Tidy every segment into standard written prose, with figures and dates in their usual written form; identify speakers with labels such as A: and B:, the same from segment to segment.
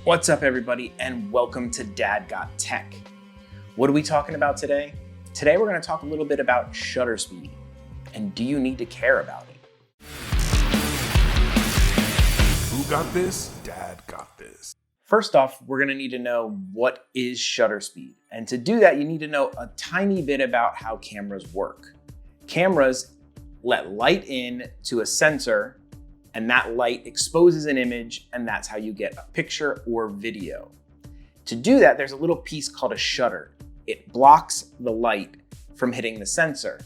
A: What's up, everybody, and welcome to Dad Got Tech. What are we talking about today? Today we're going to talk a little bit about shutter speed, and do you need to care about it?
B: Who got this? Dad got this.
A: First off, we're going to need to know what is shutter speed, and to do that you need to know a tiny bit about how cameras work. Cameras let light in to a sensor, and that light exposes an image, and that's how you get a picture or video. To do that, there's a little piece called a shutter. It blocks the light from hitting the sensor.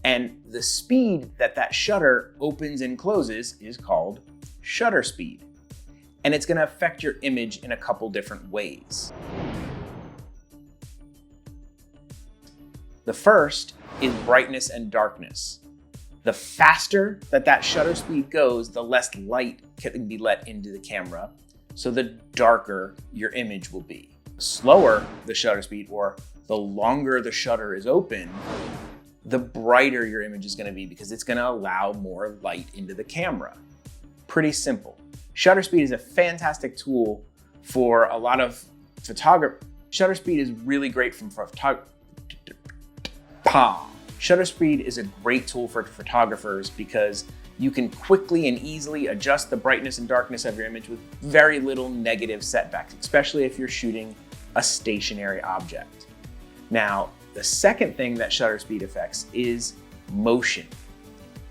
A: And the speed that that shutter opens and closes is called shutter speed. And it's gonna affect your image in a couple different ways. The first is brightness and darkness. The faster that shutter speed goes, the less light can be let into the camera, so the darker your image will be. The slower the shutter speed, or the longer the shutter is open, the brighter your image is gonna be because it's gonna allow more light into the camera. Pretty simple. Shutter speed is a fantastic tool for a lot of photography. Shutter speed is really great from photography. Shutter speed is a great tool for photographers because you can quickly and easily adjust the brightness and darkness of your image with very little negative setbacks, especially if you're shooting a stationary object. Now, the second thing that shutter speed affects is motion.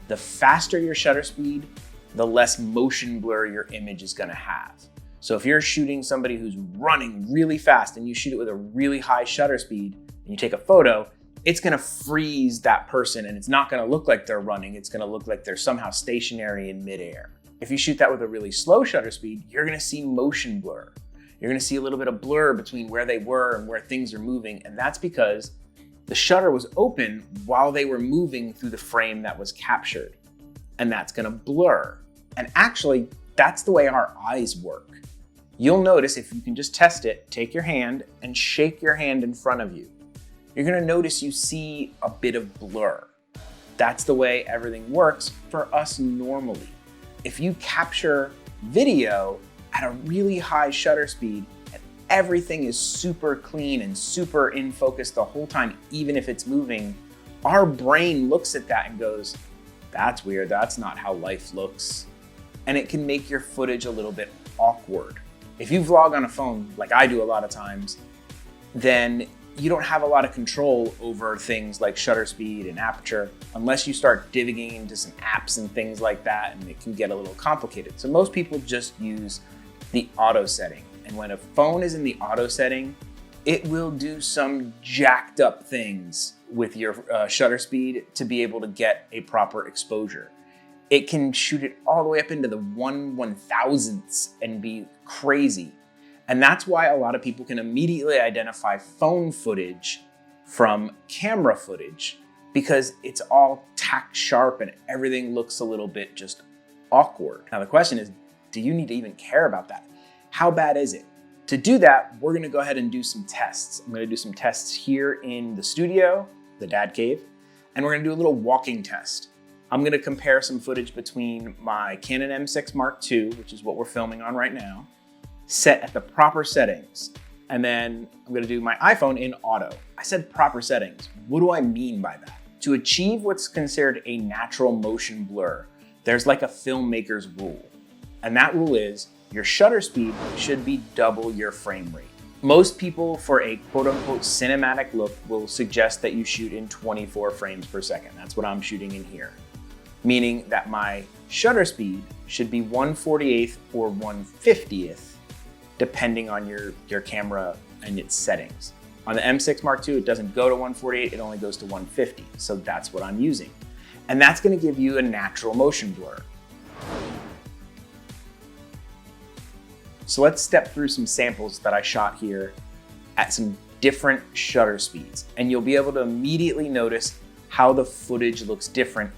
A: The faster your shutter speed, the less motion blur your image is gonna have. So if you're shooting somebody who's running really fast and you shoot it with a really high shutter speed and you take a photo, it's gonna freeze that person and it's not gonna look like they're running, it's gonna look like they're somehow stationary in midair. If you shoot that with a really slow shutter speed, you're gonna see motion blur. You're gonna see a little bit of blur between where they were and where things are moving, and that's because the shutter was open while they were moving through the frame that was captured, and that's gonna blur. And actually, that's the way our eyes work. You'll notice, if you can just test it, take your hand and shake your hand in front of you. You're gonna notice you see a bit of blur. That's the way everything works for us normally. If you capture video at a really high shutter speed and everything is super clean and super in focus the whole time, even if it's moving, our brain looks at that and goes, that's weird, that's not how life looks. And it can make your footage a little bit awkward. If you vlog on a phone, like I do a lot of times, then you don't have a lot of control over things like shutter speed and aperture unless you start digging into some apps and things like that, and it can get a little complicated. So most people just use the auto setting. And when a phone is in the auto setting, it will do some jacked up things with your shutter speed to be able to get a proper exposure. It can shoot it all the way up into the 1/1000ths and be crazy. And that's why a lot of people can immediately identify phone footage from camera footage, because it's all tack sharp and everything looks a little bit just awkward. Now the question is, do you need to even care about that? How bad is it? To do that, we're gonna go ahead and do some tests. I'm gonna do some tests here in the studio, the Dad Cave, and we're gonna do a little walking test. I'm gonna compare some footage between my Canon M6 Mark II, which is what we're filming on right now, set at the proper settings. And then I'm gonna do my iPhone in auto. I said proper settings. What do I mean by that? To achieve what's considered a natural motion blur, there's like a filmmaker's rule. And that rule is your shutter speed should be double your frame rate. Most people, for a quote unquote cinematic look, will suggest that you shoot in 24 frames per second. That's what I'm shooting in here. Meaning that my shutter speed should be 1/48th or 1/50th, depending on your camera and its settings. On the M6 Mark II, it doesn't go to 1/48, it only goes to 1/50. So that's what I'm using. And that's gonna give you a natural motion blur. So let's step through some samples that I shot here at some different shutter speeds. And you'll be able to immediately notice how the footage looks different.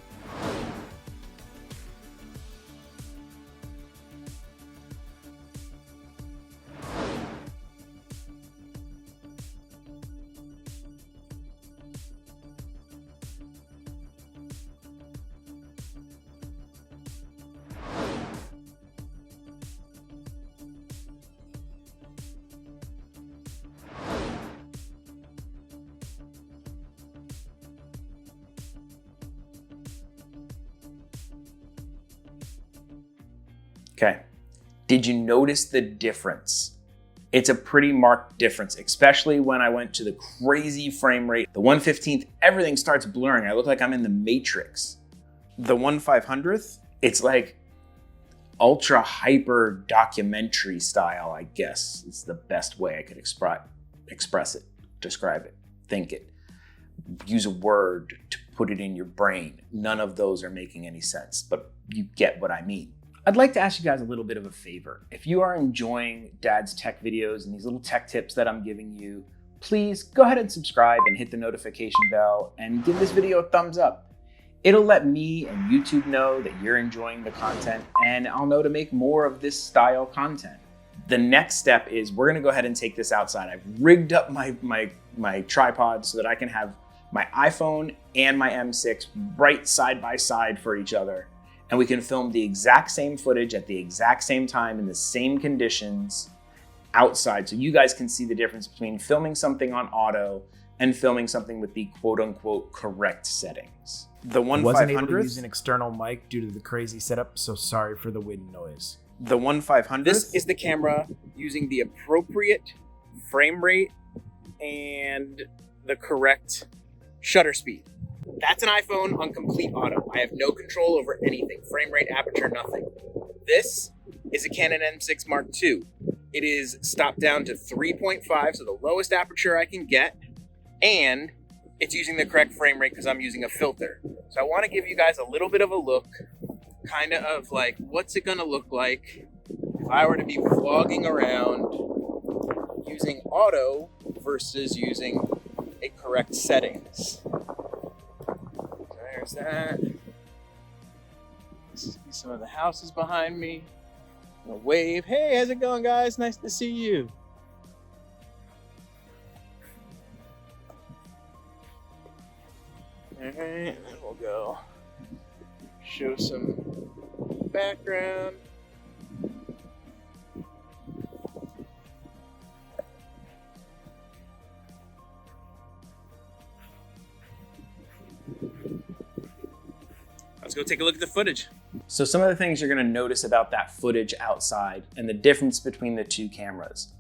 A: Okay. Did you notice the difference? It's a pretty marked difference, especially when I went to the crazy frame rate. The 1/15th, everything starts blurring. I look like I'm in the Matrix. The 1/500th, it's like ultra hyper documentary style, I guess. It's the best way I could express it, describe it, think it, use a word to put it in your brain. None of those are making any sense, but you get what I mean. I'd like to ask you guys a little bit of a favor. If you are enjoying Dad's tech videos and these little tech tips that I'm giving you, please go ahead and subscribe and hit the notification bell and give this video a thumbs up. It'll let me and YouTube know that you're enjoying the content, and I'll know to make more of this style content. The next step is we're gonna go ahead and take this outside. I've rigged up my tripod so that I can have my iPhone and my M6 right side by side for each other. And we can film the exact same footage at the exact same time in the same conditions outside. So you guys can see the difference between filming something on auto and filming something with the quote unquote correct settings. The 1/500th.
C: Wasn't able to use an external mic due to the crazy setup, so sorry for the wind noise.
A: The 1/500th.
D: This is the camera using the appropriate frame rate and the correct shutter speed. That's an iPhone on complete auto. I have no control over anything. Frame rate, aperture, nothing. This is a Canon M6 Mark II. It is stopped down to 3.5, so the lowest aperture I can get, and it's using the correct frame rate because I'm using a filter. So I want to give you guys a little bit of a look, kind of like, what's it going to look like if I were to be vlogging around using auto versus using a correct settings. There's that. See some of the houses behind me. A wave. Hey, how's it going, guys? Nice to see you. All right, and then we'll go show some background. Let's go take a look at the footage.
A: So some of the things you're gonna notice about that footage outside and the difference between the two cameras.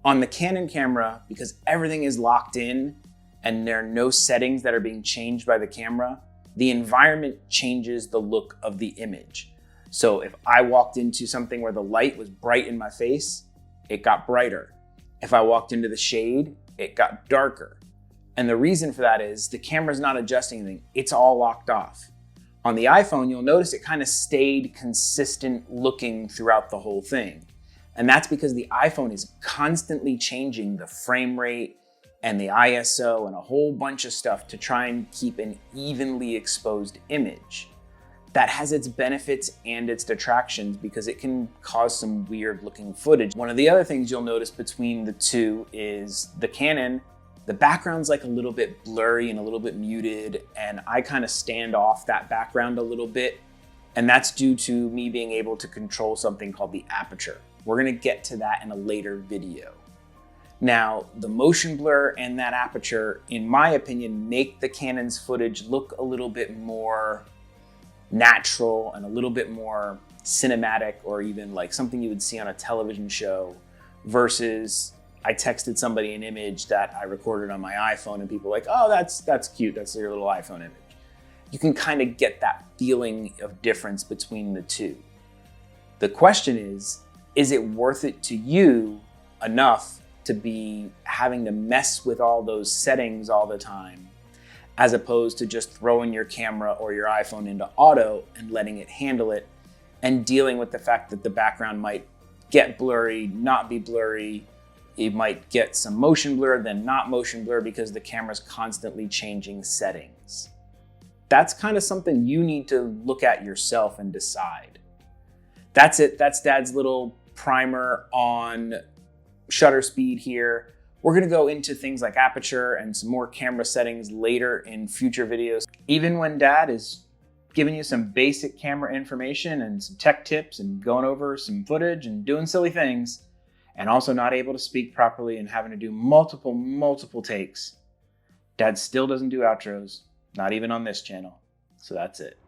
A: On the Canon camera, because everything is locked in and there are no settings that are being changed by the camera, the environment changes the look of the image. So if I walked into something where the light was bright in my face, it got brighter. If I walked into the shade, it got darker. And the reason for that is the camera's not adjusting anything, it's all locked off. On the iPhone, you'll notice it kind of stayed consistent looking throughout the whole thing. And that's because the iPhone is constantly changing the frame rate and the ISO and a whole bunch of stuff to try and keep an evenly exposed image. That has its benefits and its detractions because it can cause some weird looking footage. One of the other things you'll notice between the two is the Canon, the background's like a little bit blurry and a little bit muted, and I kind of stand off that background a little bit, and that's due to me being able to control something called the aperture. We're gonna get to that in a later video. Now, the motion blur and that aperture, in my opinion, make the Canon's footage look a little bit more natural and a little bit more cinematic, or even like something you would see on a television show, versus I texted somebody an image that I recorded on my iPhone and people were like, oh, that's cute, that's your little iPhone image. You can kind of get that feeling of difference between the two. The question is it worth it to you enough to be having to mess with all those settings all the time, as opposed to just throwing your camera or your iPhone into auto and letting it handle it and dealing with the fact that the background might get blurry, not be blurry. It might get some motion blur, then not motion blur because the camera's constantly changing settings. That's kind of something you need to look at yourself and decide. That's it. That's Dad's little primer on shutter speed here. We're gonna go into things like aperture and some more camera settings later in future videos. Even when Dad is giving you some basic camera information and some tech tips and going over some footage and doing silly things, and also not able to speak properly and having to do multiple takes, Dad still doesn't do outros, not even on this channel. So that's it.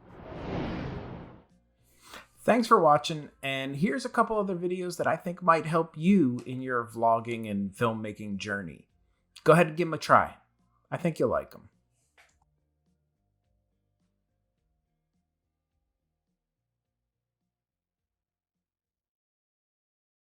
C: Thanks for watching, and here's a couple other videos that I think might help you in your vlogging and filmmaking journey. Go ahead and give them a try. I think you'll like them.